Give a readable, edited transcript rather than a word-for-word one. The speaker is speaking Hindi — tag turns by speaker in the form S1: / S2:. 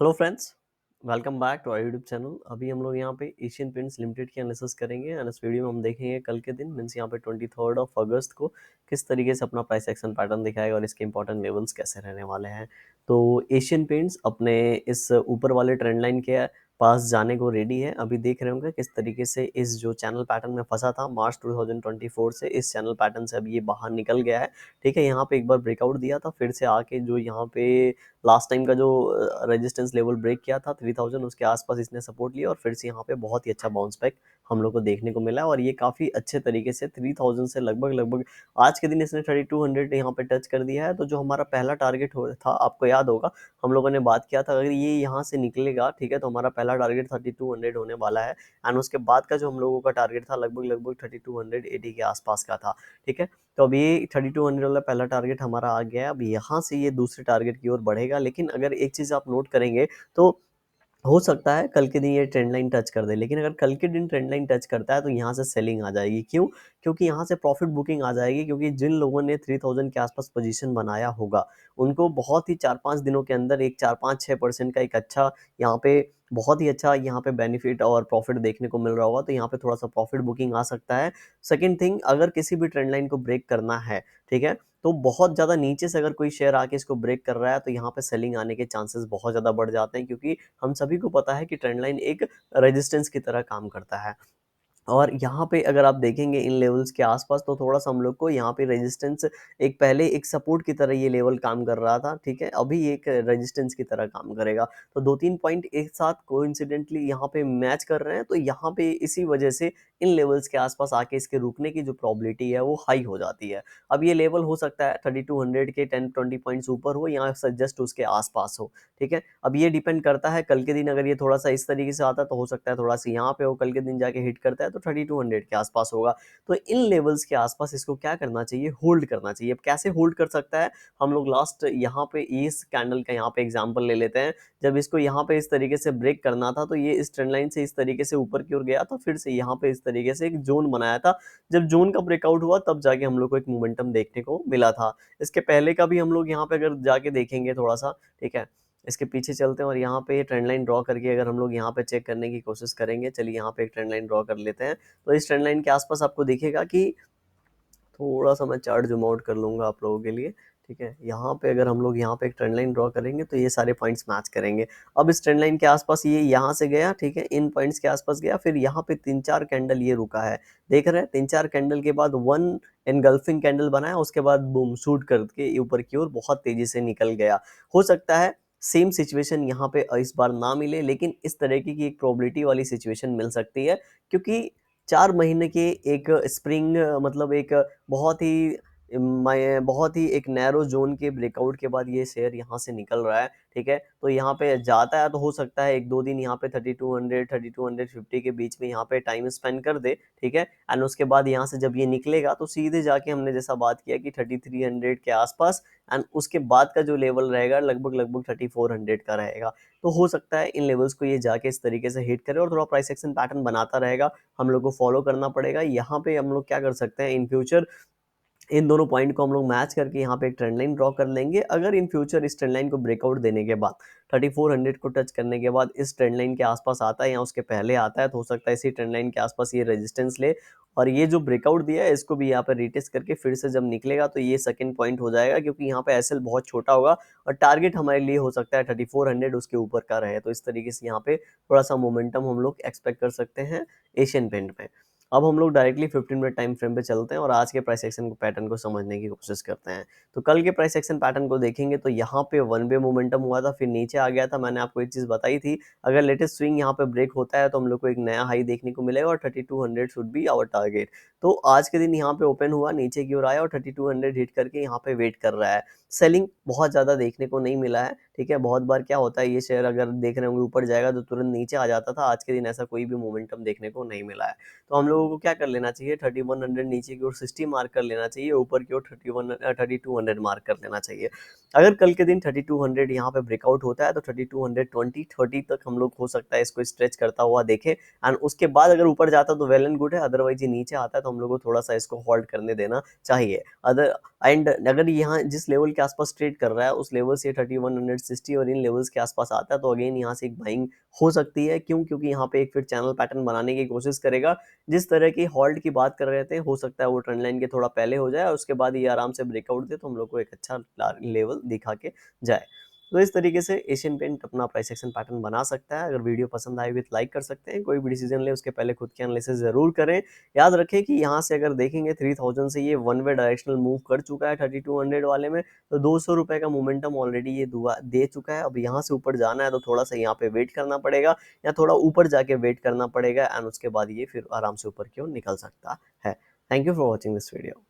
S1: Hello friends, welcome back to our YouTube channel. अभी हम लोग यहाँ पे एशियन पेंट्स लिमिटेड की एनालिसिस करेंगे एंड इस वीडियो में हम देखेंगे कल के दिन मीन्स यहाँ पे 23 अगस्त को किस तरीके से अपना प्राइस एक्शन पैटर्न दिखाएगा और इसके इंपॉर्टेंट लेवल्स कैसे रहने वाले हैं। तो एशियन पेंट्स अपने इस ऊपर वाले ट्रेंड लाइन के पास जाने को रेडी है। अभी देख रहे होंगे किस तरीके से इस जो चैनल पैटर्न में फंसा था मार्च 2024 से इस चैनल पैटर्न से अभी ये बाहर निकल गया है। ठीक है, यहाँ पे एक बार ब्रेकआउट दिया था, फिर से आके जो यहाँ पे लास्ट टाइम का जो रेजिस्टेंस लेवल ब्रेक किया था 3000 उसके आसपास इसने सपोर्ट लिया और फिर से यहाँ पे बहुत ही अच्छा बाउंस बैक हम लोग को देखने को मिला और ये काफ़ी अच्छे तरीके से 3000 से लगभग लगभग आज के दिन इसने 3200 यहाँ पे टच कर दिया है। तो जो हमारा पहला टारगेट था, आपको याद होगा हम लोगों ने बात किया था, अगर ये यहाँ से निकलेगा ठीक है तो हमारा पहला टारगेट 3200 होने वाला है एंड उसके बाद का जो हम लोगों का टारगेट था लगभग लगभग 3280 के आसपास का था। ठीक है, तो अब ये 3200 वाला पहला टारगेट हमारा आ गया है। अब यहाँ से ये दूसरे टारगेट की ओर बढ़ेगा, लेकिन अगर एक चीज़ आप नोट करेंगे तो हो सकता है कल के दिन ये ट्रेंड लाइन टच कर दे, लेकिन अगर कल के दिन ट्रेंड लाइन टच करता है तो यहाँ से सेलिंग आ जाएगी। क्यों? क्योंकि यहाँ से प्रॉफिट बुकिंग आ जाएगी, क्योंकि जिन लोगों ने 3000 के आसपास पोजीशन बनाया होगा उनको बहुत ही 4-5 दिनों के अंदर एक 4-5-6% का एक अच्छा यहाँ पे बहुत ही अच्छा यहाँ पे बेनिफिट और प्रॉफिट देखने को मिल रहा होगा, तो यहाँ पे थोड़ा सा प्रॉफिट बुकिंग आ सकता है। सेकेंड थिंग, अगर किसी भी ट्रेंड लाइन को ब्रेक करना है ठीक है तो बहुत ज़्यादा नीचे से अगर कोई शेयर आके इसको ब्रेक कर रहा है तो यहाँ पे सेलिंग आने के चांसेस बहुत ज़्यादा बढ़ जाते हैं, क्योंकि हम सभी को पता है कि ट्रेंड लाइन एक रेजिस्टेंस की तरह काम करता है। और यहाँ पे अगर आप देखेंगे इन लेवल्स के आसपास तो थोड़ा-सा हम लोग को यहाँ पे रेजिस्टेंस एक पहले एक सपोर्ट की तरह ये लेवल काम कर रहा था, ठीक है? अभी एक रेजिस्टेंस की तरह काम करेगा। तो 2-3 पॉइंट एक साथ कोइंसिडेंटली यहाँ पे मैच कर रहे हैं, तो यहाँ पे इसी वजह से इन लेवल्स के आसपास आके इसके रुकने की जो प्रोबेबिलिटी है वो हाई हो जाती है। अब ये लेवल हो सकता है 3200 के 10-20 पॉइंट्स ऊपर हो या स जस्ट उसके आसपास हो, ठीक है? अब ये डिपेंड करता है कल के दिन अगर ये थोड़ा-सा इस तरीके से आता है तो हो सकता है थोड़ा-सा यहाँ पे हो, कल के दिन जाके हिट करता है तो 3200 के आसपास होगा। तो इन लेवल्स के आसपास इसको क्या करना चाहिए? होल्ड करना चाहिए। अब कैसे होल्ड कर सकता है? हम लोग लास्ट यहाँ पे इस कैंडल का यहाँ पे एग्जांपल ले लेते हैं। जब इसको यहाँ पे इस तरीके से ब्रेक करना था तो ये इस ट्रेंड लाइन से इस तरीके से ऊपर की ओर गया था, फिर से यहाँ पे इस तरीके से एक ज़ोन बनाया था। जब ज़ोन का ब्रेकआउट हुआ तब जाके हम लोग को एक मोमेंटम देखने को मिला था। इसके पहले का भी हम लोग यहाँ पे अगर जाके देखेंगे थोड़ा-सा, ठीक है? इसके पीछे चलते हैं और यहाँ पे ट्रेंड लाइन ड्रॉ करके अगर हम लोग यहाँ पे चेक करने की कोशिश करेंगे, चलिए यहाँ पे एक ट्रेंड लाइन ड्रॉ कर लेते हैं। तो इस ट्रेंड लाइन के आसपास आपको दिखेगा कि थोड़ा-सा मैं चार्ट ज़ूम आउट कर लूँगा आप लोगों के लिए, ठीक है? यहाँ पे अगर हम लोग यहाँ पे एक ट्रेंड लाइन ड्रॉ करेंगे तो ये सारे पॉइंट्स मैच करेंगे। अब इस ट्रेंड लाइन के आसपास ये यहाँ से गया, ठीक है? इन पॉइंट्स के आसपास गया, फिर यहाँ पे 3-4 कैंडल ये रुका है। देख रहे हैं? 3-4 कैंडल के बाद 1 एनगल्फिंग कैंडल बनाया, उसके बाद बूम शूट करके ऊपर की ओर बहुत तेज़ी से निकल गया। हो सकता है सेम सिचुएशन यहाँ पे इस बार ना मिले, लेकिन इस तरीके की एक प्रोबेबिलिटी वाली सिचुएशन मिल सकती है, क्योंकि 4 महीने के एक स्प्रिंग मतलब एक बहुत ही एक नैरो ज़ोन के ब्रेकआउट के बाद ये शेयर यहाँ से निकल रहा है, ठीक है? तो यहाँ पे जाता है तो हो सकता है 1-2 दिन यहाँ पे 3200 3250 के बीच में यहाँ पे टाइम स्पेंड कर दे, ठीक है? एंड उसके बाद यहाँ से जब ये निकलेगा तो सीधे जाके हमने जैसा बात किया कि 3300 के आसपास एंड उसके बाद का जो लेवल रहेगा लगभग-लगभग 3400 का रहेगा। तो हो सकता है इन लेवल्स को ये जाके इस तरीके से हिट करे और थोड़ा प्राइस एक्शन पैटर्न बनाता रहेगा। हम लोग को फॉलो करना पड़ेगा। यहाँ पे हम लोग क्या कर सकते हैं इन फ्यूचर, इन दोनों पॉइंट को हम लोग मैच करके यहाँ पे एक ट्रेंड लाइन ड्रॉ कर लेंगे। अगर इन फ्यूचर इस ट्रेंड लाइन को ब्रेकआउट देने के बाद 3400 को टच करने के बाद इस ट्रेंड लाइन के आसपास आता है या उसके पहले आता है तो हो सकता है इसी ट्रेंड लाइन के आसपास ये रेजिस्टेंस ले और ये जो ब्रेकआउट दिया है इसको भी यहाँ पे रिटेस्ट करके फिर से जब निकलेगा तो ये सेकंड पॉइंट हो जाएगा, क्योंकि यहाँ पे एसएल बहुत छोटा होगा और टारगेट हमारे लिए हो सकता है 3400 उसके ऊपर का रहे। तो इस तरीके से यहाँ पे थोड़ा सा मोमेंटम हम लोग एक्सपेक्ट कर सकते हैं एशियन पेंट में। अब हम लोग डायरेक्टली 15 मिनट टाइम फ्रेम पे चलते हैं और आज के प्राइस एक्शन पैटर्न को समझने की कोशिश करते हैं। तो कल के प्राइस एक्शन पैटर्न को देखेंगे तो यहाँ पे वन वे मोमेंटम हुआ था, फिर नीचे आ गया था। मैंने आपको एक चीज़ बताई थी, अगर लेटेस्ट स्विंग यहाँ पे ब्रेक होता है तो हम लोग को एक नया हाई देखने को मिलेगा और 3200 शुड बी आवर टारगेट। तो आज के दिन यहाँ पे ओपन हुआ, नीचे की ओर आया और 3200 हिट करके यहाँ पे वेट कर रहा है। सेलिंग बहुत ज़्यादा देखने को नहीं मिला है, ठीक है? बहुत बार क्या होता है ये शेयर अगर देख रहे होंगे ऊपर जाएगा तो तुरंत नीचे आ जाता था, आज के दिन ऐसा कोई भी मोमेंटम देखने को नहीं मिला है। तो हम लोगों को क्या कर लेना चाहिए, 3100 नीचे की ओर 60 मार्क कर लेना चाहिए, ऊपर की ओर 3200 मार्क कर लेना चाहिए। अगर कल के दिन 3200 यहाँ पे ब्रेकआउट होता है तो 3220 30 तक हम लोग हो सकता है इसको स्ट्रेच करता हुआ देखें एंड उसके बाद अगर ऊपर जाता तो वेल एंड गुड है, अदरवाइज ये नीचे आता है तो हम लोग को थोड़ा सा इसको होल्ड करने देना चाहिए। अदर एंड अगर यहाँ जिस लेवल के आसपास ट्रेड कर रहा है उस लेवल से 3100 60 और इन लेवल्स के आसपास आता है तो अगेन यहाँ से एक बाइंग हो सकती है। क्यों? क्योंकि यहाँ पे एक फिर चैनल पैटर्न बनाने की कोशिश करेगा। जिस तरह की हॉल्ट की बात कर रहे थे, हो सकता है वो ट्रेंड लाइन के थोड़ा पहले हो जाए और उसके बाद ये आराम से ब्रेकआउट दे तो हम लोग को एक अच्छा लेवल दिखा के जाए। तो इस तरीके से एशियन पेंट अपना प्राइस एक्शन पैटर्न बना सकता है। अगर वीडियो पसंद आए तो लाइक कर सकते हैं। कोई भी डिसीजन ले उसके पहले खुद की एनालिसिस जरूर करें। याद रखें कि यहाँ से अगर देखेंगे 3000 से ये वन वे डायरेक्शनल मूव कर चुका है 3200 वाले में, तो 200 रुपए का मोमेंटम ऑलरेडी ये दुआ दे चुका है। अब यहाँ से ऊपर जाना है तो थोड़ा सा यहाँ पे वेट करना पड़ेगा या थोड़ा ऊपर जाके वेट करना पड़ेगा एंड उसके बाद ये फिर आराम से ऊपर की ओर निकल सकता है। Thank you for watching this video.